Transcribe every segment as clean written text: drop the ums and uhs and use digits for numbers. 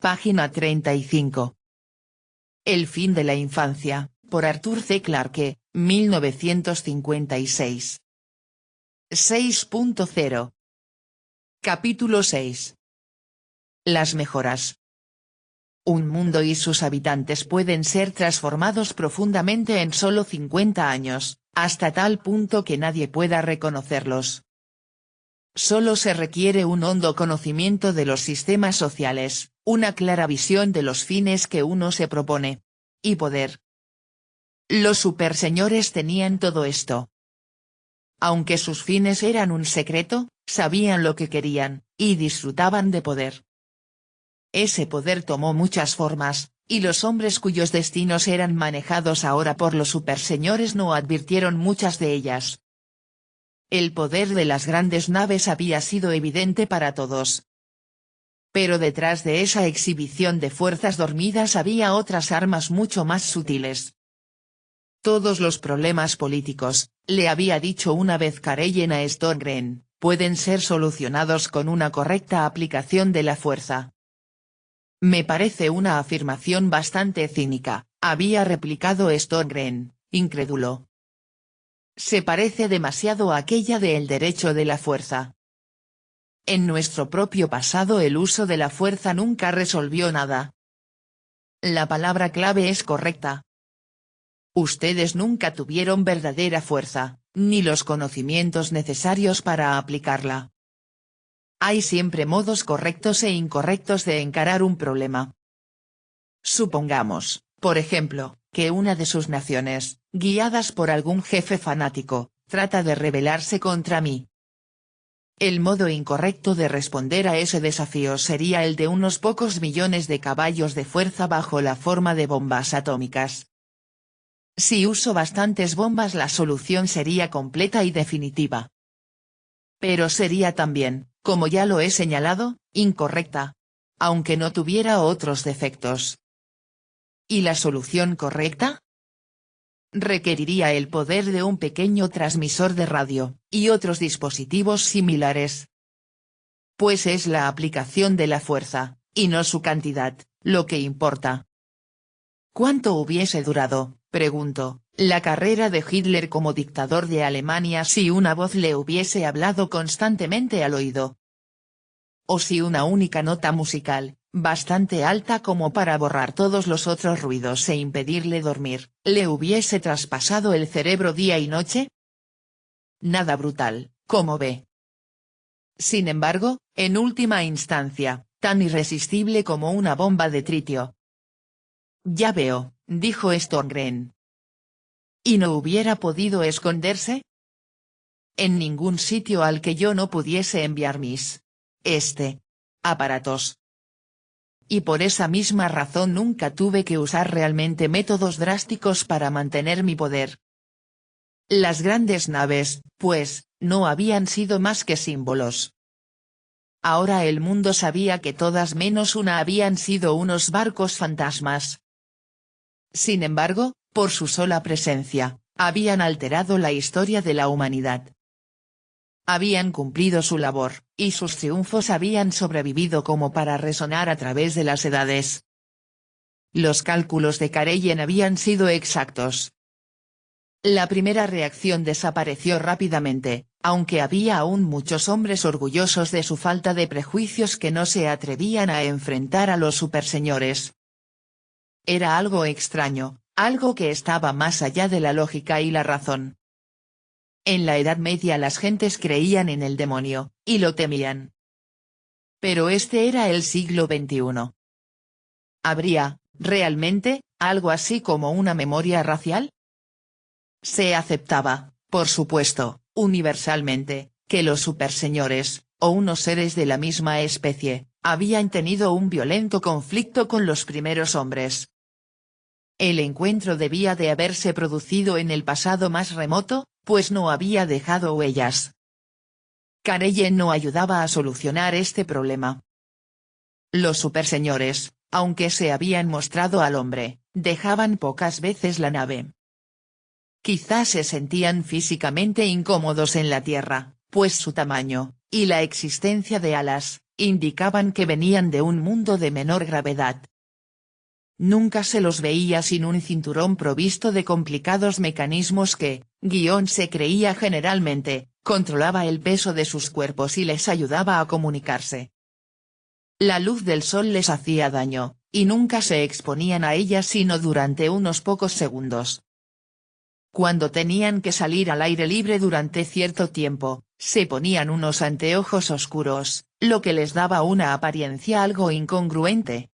Página 35. El fin de la infancia, por Arthur C. Clarke, 1956. 6.0. Capítulo 6. Las mejoras. Un mundo y sus habitantes pueden ser transformados profundamente en solo 50 años, hasta tal punto que nadie pueda reconocerlos. Solo se requiere un hondo conocimiento de los sistemas sociales, una clara visión de los fines que uno se propone. Y poder. Los superseñores tenían todo esto. Aunque sus fines eran un secreto, sabían lo que querían, y disfrutaban de poder. Ese poder tomó muchas formas, y los hombres cuyos destinos eran manejados ahora por los superseñores no advirtieron muchas de ellas. El poder de las grandes naves había sido evidente para todos. Pero detrás de esa exhibición de fuerzas dormidas había otras armas mucho más sutiles. Todos los problemas políticos, le había dicho una vez Karelyen a Stormgren, pueden ser solucionados con una correcta aplicación de la fuerza. Me parece una afirmación bastante cínica, había replicado Stormgren, incrédulo. Se parece demasiado a aquella de el derecho de la fuerza. En nuestro propio pasado el uso de la fuerza nunca resolvió nada. La palabra clave es correcta. Ustedes nunca tuvieron verdadera fuerza, ni los conocimientos necesarios para aplicarla. Hay siempre modos correctos e incorrectos de encarar un problema. Supongamos, por ejemplo, que una de sus naciones, guiadas por algún jefe fanático, trata de rebelarse contra mí. El modo incorrecto de responder a ese desafío sería el de unos pocos millones de caballos de fuerza bajo la forma de bombas atómicas. Si uso bastantes bombas la solución sería completa y definitiva. Pero sería también, como ya lo he señalado, incorrecta. Aunque no tuviera otros defectos. ¿Y la solución correcta? Requeriría el poder de un pequeño transmisor de radio, y otros dispositivos similares. Pues es la aplicación de la fuerza, y no su cantidad, lo que importa. ¿Cuánto hubiese durado, pregunto, la carrera de Hitler como dictador de Alemania si una voz le hubiese hablado constantemente al oído? O si una única nota musical, bastante alta como para borrar todos los otros ruidos e impedirle dormir, le hubiese traspasado el cerebro día y noche? Nada brutal, como ve. Sin embargo, en última instancia, tan irresistible como una bomba de tritio. Ya veo, dijo Stormgren. ¿Y no hubiera podido esconderse? En ningún sitio al que yo no pudiese enviar mis aparatos. Y por esa misma razón nunca tuve que usar realmente métodos drásticos para mantener mi poder. Las grandes naves, pues, no habían sido más que símbolos. Ahora el mundo sabía que todas menos una habían sido unos barcos fantasmas. Sin embargo, por su sola presencia, habían alterado la historia de la humanidad. Habían cumplido su labor, y sus triunfos habían sobrevivido como para resonar a través de las edades. Los cálculos de Karelyen habían sido exactos. La primera reacción desapareció rápidamente, aunque había aún muchos hombres orgullosos de su falta de prejuicios que no se atrevían a enfrentar a los superseñores. Era algo extraño, algo que estaba más allá de la lógica y la razón. En la Edad Media las gentes creían en el demonio, y lo temían. Pero este era el siglo XXI. ¿Habría, realmente, algo así como una memoria racial? Se aceptaba, por supuesto, universalmente, que los superseñores, o unos seres de la misma especie, habían tenido un violento conflicto con los primeros hombres. El encuentro debía de haberse producido en el pasado más remoto, pues no había dejado huellas. Karelyen no ayudaba a solucionar este problema. Los superseñores, aunque se habían mostrado al hombre, dejaban pocas veces la nave. Quizás se sentían físicamente incómodos en la Tierra, pues su tamaño, y la existencia de alas, indicaban que venían de un mundo de menor gravedad. Nunca se los veía sin un cinturón provisto de complicados mecanismos que, se creía generalmente, controlaba el peso de sus cuerpos y les ayudaba a comunicarse. La luz del sol les hacía daño, y nunca se exponían a ella sino durante unos pocos segundos. Cuando tenían que salir al aire libre durante cierto tiempo, se ponían unos anteojos oscuros, lo que les daba una apariencia algo incongruente.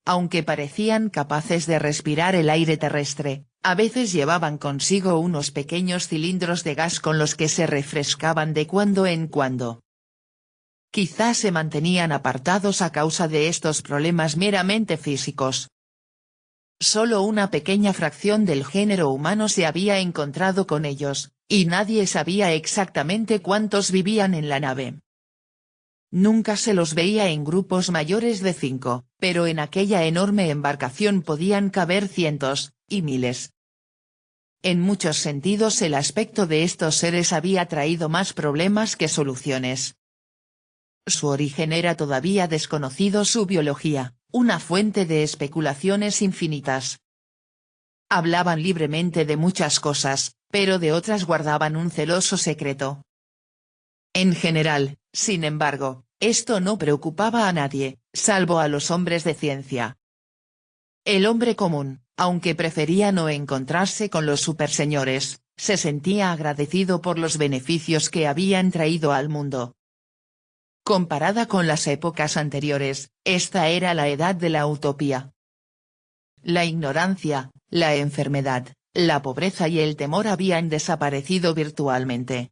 Aunque parecían capaces de respirar el aire terrestre, a veces llevaban consigo unos pequeños cilindros de gas con los que se refrescaban de cuando en cuando. Quizás se mantenían apartados a causa de estos problemas meramente físicos. Solo una pequeña fracción del género humano se había encontrado con ellos, y nadie sabía exactamente cuántos vivían en la nave. Nunca se los veía en grupos mayores de 5, pero en aquella enorme embarcación podían caber cientos, y miles. En muchos sentidos el aspecto de estos seres había traído más problemas que soluciones. Su origen era todavía desconocido, su biología, una fuente de especulaciones infinitas. Hablaban libremente de muchas cosas, pero de otras guardaban un celoso secreto. En general, sin embargo, esto no preocupaba a nadie, salvo a los hombres de ciencia. El hombre común, aunque prefería no encontrarse con los superseñores, se sentía agradecido por los beneficios que habían traído al mundo. Comparada con las épocas anteriores, esta era la edad de la utopía. La ignorancia, la enfermedad, la pobreza y el temor habían desaparecido virtualmente.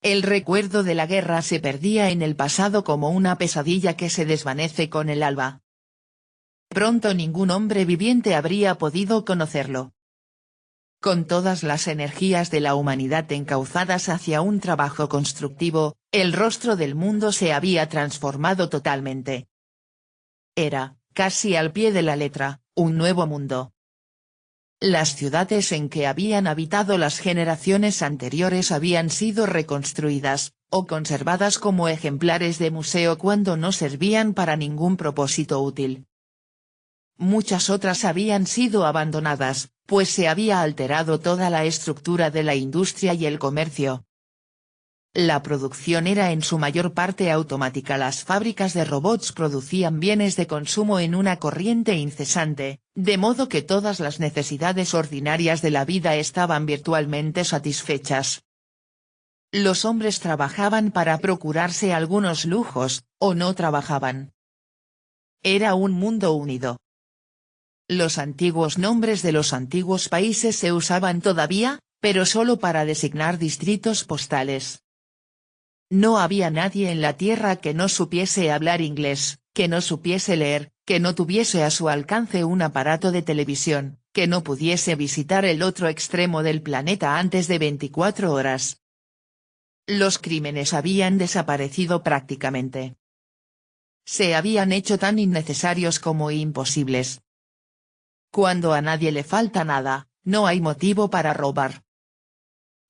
El recuerdo de la guerra se perdía en el pasado como una pesadilla que se desvanece con el alba. Pronto ningún hombre viviente habría podido conocerlo. Con todas las energías de la humanidad encauzadas hacia un trabajo constructivo, el rostro del mundo se había transformado totalmente. Era, casi al pie de la letra, un nuevo mundo. Las ciudades en que habían habitado las generaciones anteriores habían sido reconstruidas, o conservadas como ejemplares de museo cuando no servían para ningún propósito útil. Muchas otras habían sido abandonadas, pues se había alterado toda la estructura de la industria y el comercio. La producción era en su mayor parte automática. Las fábricas de robots producían bienes de consumo en una corriente incesante, de modo que todas las necesidades ordinarias de la vida estaban virtualmente satisfechas. Los hombres trabajaban para procurarse algunos lujos, o no trabajaban. Era un mundo unido. Los antiguos nombres de los antiguos países se usaban todavía, pero solo para designar distritos postales. No había nadie en la tierra que no supiese hablar inglés, que no supiese leer, que no tuviese a su alcance un aparato de televisión, que no pudiese visitar el otro extremo del planeta antes de 24 horas. Los crímenes habían desaparecido prácticamente. Se habían hecho tan innecesarios como imposibles. Cuando a nadie le falta nada, no hay motivo para robar.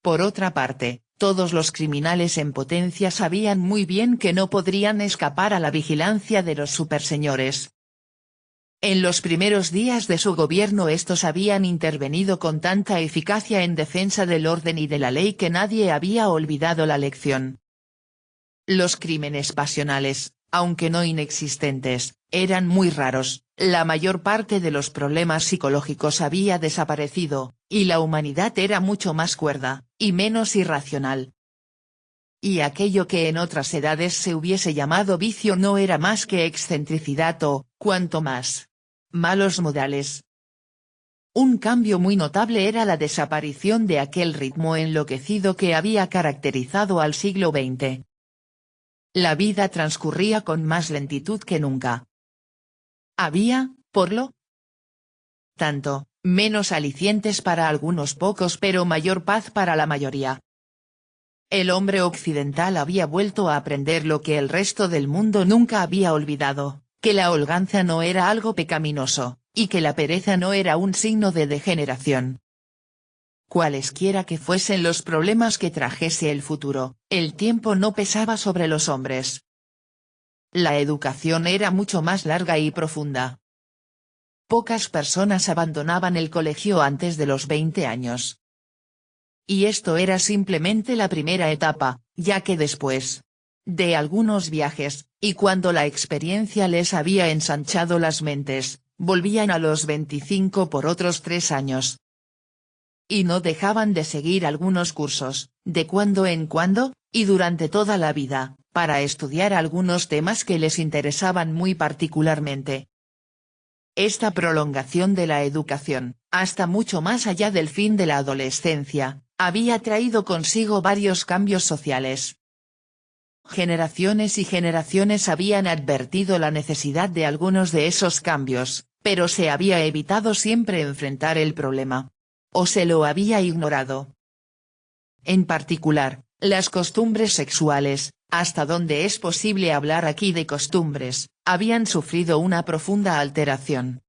Por otra parte, todos los criminales en potencia sabían muy bien que no podrían escapar a la vigilancia de los superseñores. En los primeros días de su gobierno estos habían intervenido con tanta eficacia en defensa del orden y de la ley que nadie había olvidado la lección. Los crímenes pasionales, aunque no inexistentes, eran muy raros, la mayor parte de los problemas psicológicos había desaparecido, y la humanidad era mucho más cuerda, y menos irracional. Y aquello que en otras edades se hubiese llamado vicio no era más que excentricidad o, cuanto más, malos modales. Un cambio muy notable era la desaparición de aquel ritmo enloquecido que había caracterizado al siglo XX. La vida transcurría con más lentitud que nunca. Había, por lo tanto, menos alicientes para algunos pocos pero mayor paz para la mayoría. El hombre occidental había vuelto a aprender lo que el resto del mundo nunca había olvidado, que la holganza no era algo pecaminoso, y que la pereza no era un signo de degeneración. Cualesquiera que fuesen los problemas que trajese el futuro, el tiempo no pesaba sobre los hombres. la educación era mucho más larga y profunda. Pocas personas abandonaban el colegio antes de los 20 años. Y esto era simplemente la primera etapa, ya que después de algunos viajes, y cuando la experiencia les había ensanchado las mentes, volvían a los 25 por otros 3 años. Y no dejaban de seguir algunos cursos, de cuando en cuando, y durante toda la vida, para estudiar algunos temas que les interesaban muy particularmente. Esta prolongación de la educación, hasta mucho más allá del fin de la adolescencia, había traído consigo varios cambios sociales. Generaciones y generaciones habían advertido la necesidad de algunos de esos cambios, pero se había evitado siempre enfrentar el problema. O se lo había ignorado. En particular, las costumbres sexuales, hasta donde es posible hablar aquí de costumbres, habían sufrido una profunda alteración.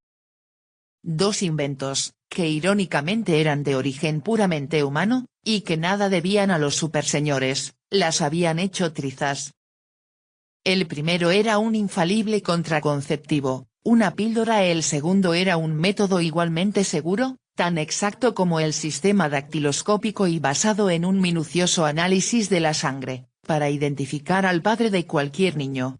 Dos inventos, que irónicamente eran de origen puramente humano, y que nada debían a los superseñores, las habían hecho trizas. El primero era un infalible contraconceptivo, una píldora. El segundo era un método igualmente seguro, tan exacto como el sistema dactiloscópico y basado en un minucioso análisis de la sangre, para identificar al padre de cualquier niño.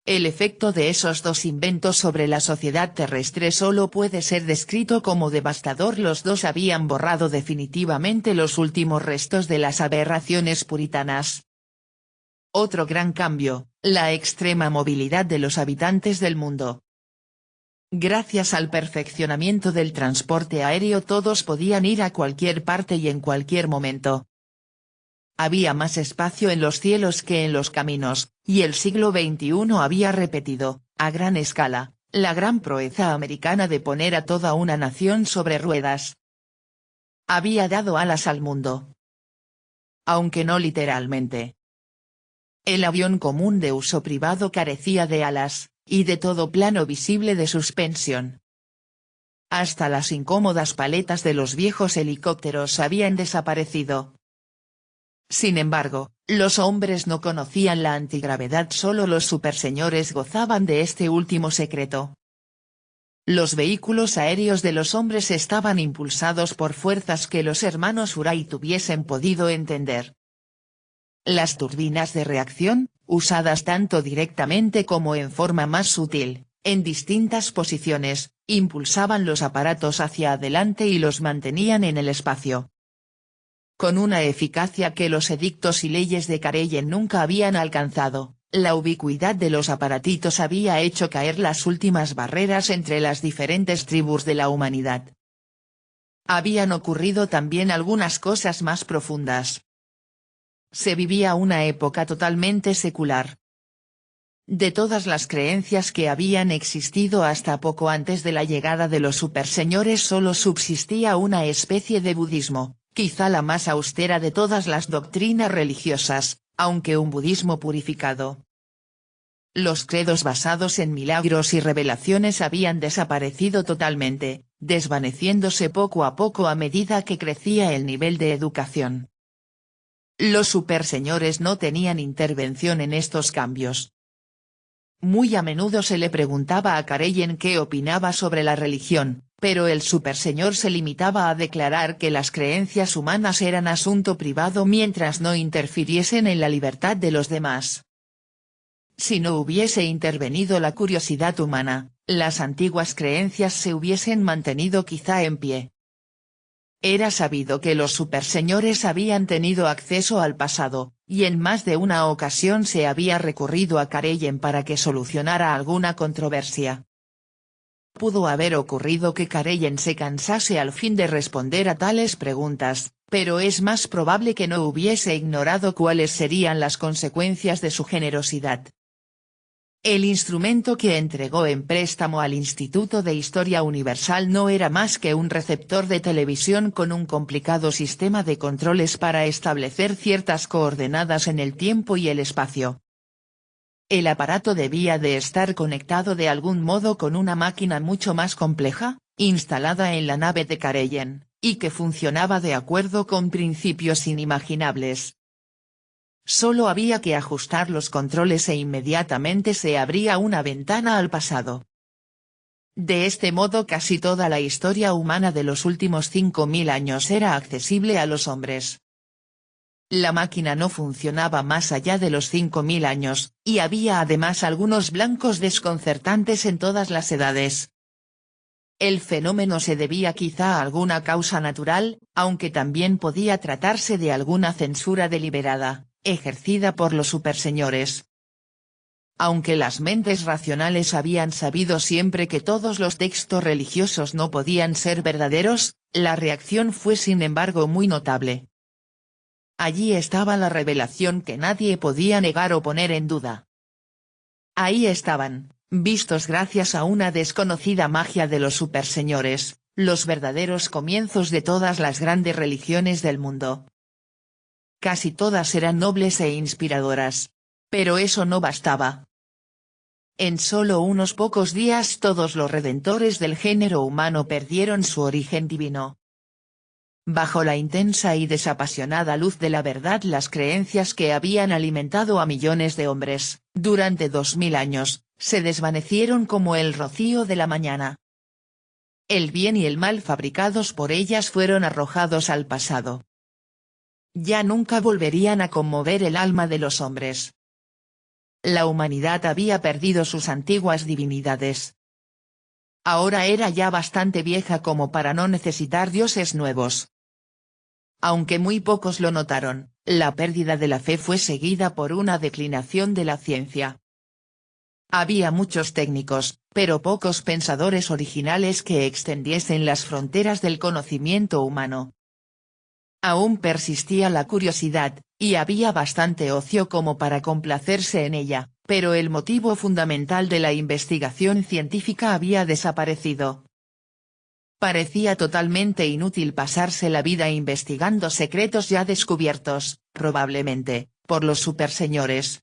El efecto de esos dos inventos sobre la sociedad terrestre solo puede ser descrito como devastador. Los dos habían borrado definitivamente los últimos restos de las aberraciones puritanas. Otro gran cambio, la extrema movilidad de los habitantes del mundo. Gracias al perfeccionamiento del transporte aéreo todos podían ir a cualquier parte y en cualquier momento. Había más espacio en los cielos que en los caminos, y el siglo XXI había repetido, a gran escala, la gran proeza americana de poner a toda una nación sobre ruedas. Había dado alas al mundo. Aunque no literalmente. El avión común de uso privado carecía de alas, y de todo plano visible de suspensión. Hasta las incómodas paletas de los viejos helicópteros habían desaparecido. Sin embargo, los hombres no conocían la antigravedad, solo los superseñores gozaban de este último secreto. Los vehículos aéreos de los hombres estaban impulsados por fuerzas que los hermanos Wright hubiesen podido entender. Las turbinas de reacción, usadas tanto directamente como en forma más sutil, en distintas posiciones, impulsaban los aparatos hacia adelante y los mantenían en el espacio. Con una eficacia que los edictos y leyes de Karellen nunca habían alcanzado, la ubicuidad de los aparatitos había hecho caer las últimas barreras entre las diferentes tribus de la humanidad. Habían ocurrido también algunas cosas más profundas. Se vivía una época totalmente secular. De todas las creencias que habían existido hasta poco antes de la llegada de los superseñores solo subsistía una especie de budismo, quizá la más austera de todas las doctrinas religiosas, aunque un budismo purificado. Los credos basados en milagros y revelaciones habían desaparecido totalmente, desvaneciéndose poco a poco a medida que crecía el nivel de educación. Los superseñores no tenían intervención en estos cambios. Muy a menudo se le preguntaba a Karellen qué opinaba sobre la religión, pero el superseñor se limitaba a declarar que las creencias humanas eran asunto privado mientras no interfiriesen en la libertad de los demás. Si no hubiese intervenido la curiosidad humana, las antiguas creencias se hubiesen mantenido quizá en pie. Era sabido que los superseñores habían tenido acceso al pasado, y en más de una ocasión se había recurrido a Karellen para que solucionara alguna controversia. Pudo haber ocurrido que Karellen se cansase al fin de responder a tales preguntas, pero es más probable que no hubiese ignorado cuáles serían las consecuencias de su generosidad. El instrumento que entregó en préstamo al Instituto de Historia Universal no era más que un receptor de televisión con un complicado sistema de controles para establecer ciertas coordenadas en el tiempo y el espacio. El aparato debía de estar conectado de algún modo con una máquina mucho más compleja, instalada en la nave de Karellen, y que funcionaba de acuerdo con principios inimaginables. solo había que ajustar los controles e inmediatamente se abría una ventana al pasado. De este modo casi toda la historia humana de los últimos 5000 años era accesible a los hombres. La máquina no funcionaba más allá de los 5000 años, y había además algunos blancos desconcertantes en todas las edades. El fenómeno se debía quizá a alguna causa natural, aunque también podía tratarse de alguna censura deliberada, ejercida por los superseñores. Aunque las mentes racionales habían sabido siempre que todos los textos religiosos no podían ser verdaderos, la reacción fue sin embargo muy notable. Allí estaba la revelación que nadie podía negar o poner en duda. Ahí estaban, vistos gracias a una desconocida magia de los superseñores, los verdaderos comienzos de todas las grandes religiones del mundo. Casi todas eran nobles e inspiradoras. Pero eso no bastaba. En solo unos pocos días todos los redentores del género humano perdieron su origen divino. Bajo la intensa y desapasionada luz de la verdad, las creencias que habían alimentado a millones de hombres, durante 2000 años, se desvanecieron como el rocío de la mañana. El bien y el mal fabricados por ellas fueron arrojados al pasado. Ya nunca volverían a conmover el alma de los hombres. La humanidad había perdido sus antiguas divinidades. Ahora era ya bastante vieja como para no necesitar dioses nuevos. Aunque muy pocos lo notaron, la pérdida de la fe fue seguida por una declinación de la ciencia. Había muchos técnicos, pero pocos pensadores originales que extendiesen las fronteras del conocimiento humano. Aún persistía la curiosidad, y había bastante ocio como para complacerse en ella, pero el motivo fundamental de la investigación científica había desaparecido. Parecía totalmente inútil pasarse la vida investigando secretos ya descubiertos, probablemente, por los superseñores.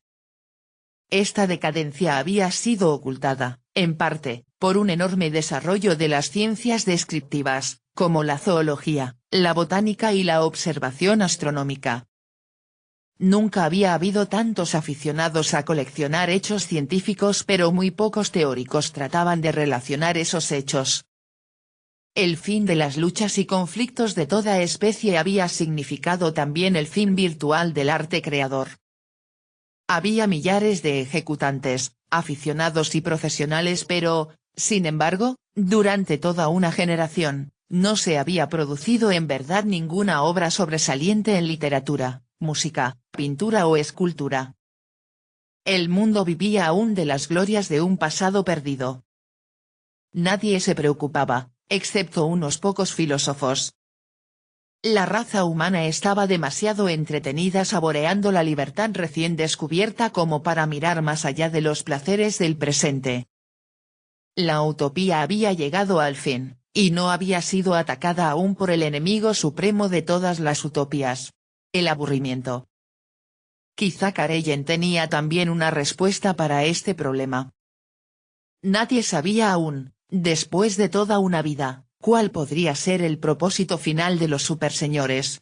Esta decadencia había sido ocultada, en parte, por un enorme desarrollo de las ciencias descriptivas, como la zoología, la botánica y la observación astronómica. Nunca había habido tantos aficionados a coleccionar hechos científicos, pero muy pocos teóricos trataban de relacionar esos hechos. El fin de las luchas y conflictos de toda especie había significado también el fin virtual del arte creador. Había millares de ejecutantes, aficionados y profesionales, pero, sin embargo, durante toda una generación, no se había producido en verdad ninguna obra sobresaliente en literatura, música, pintura o escultura. El mundo vivía aún de las glorias de un pasado perdido. Nadie se preocupaba, excepto unos pocos filósofos. La raza humana estaba demasiado entretenida saboreando la libertad recién descubierta como para mirar más allá de los placeres del presente. La utopía había llegado al fin, y no había sido atacada aún por el enemigo supremo de todas las utopías: el aburrimiento. Quizá Karelyen tenía también una respuesta para este problema. Nadie sabía aún, después de toda una vida, cuál podría ser el propósito final de los superseñores.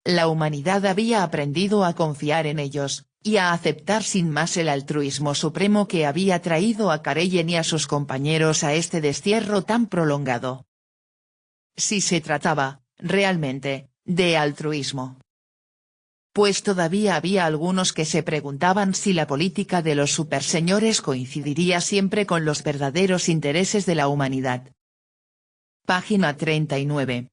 La humanidad había aprendido a confiar en ellos, y a aceptar sin más el altruismo supremo que había traído a Karelyen y a sus compañeros a este destierro tan prolongado. Si se trataba, realmente, de altruismo. Pues todavía había algunos que se preguntaban si la política de los superseñores coincidiría siempre con los verdaderos intereses de la humanidad. Página 39.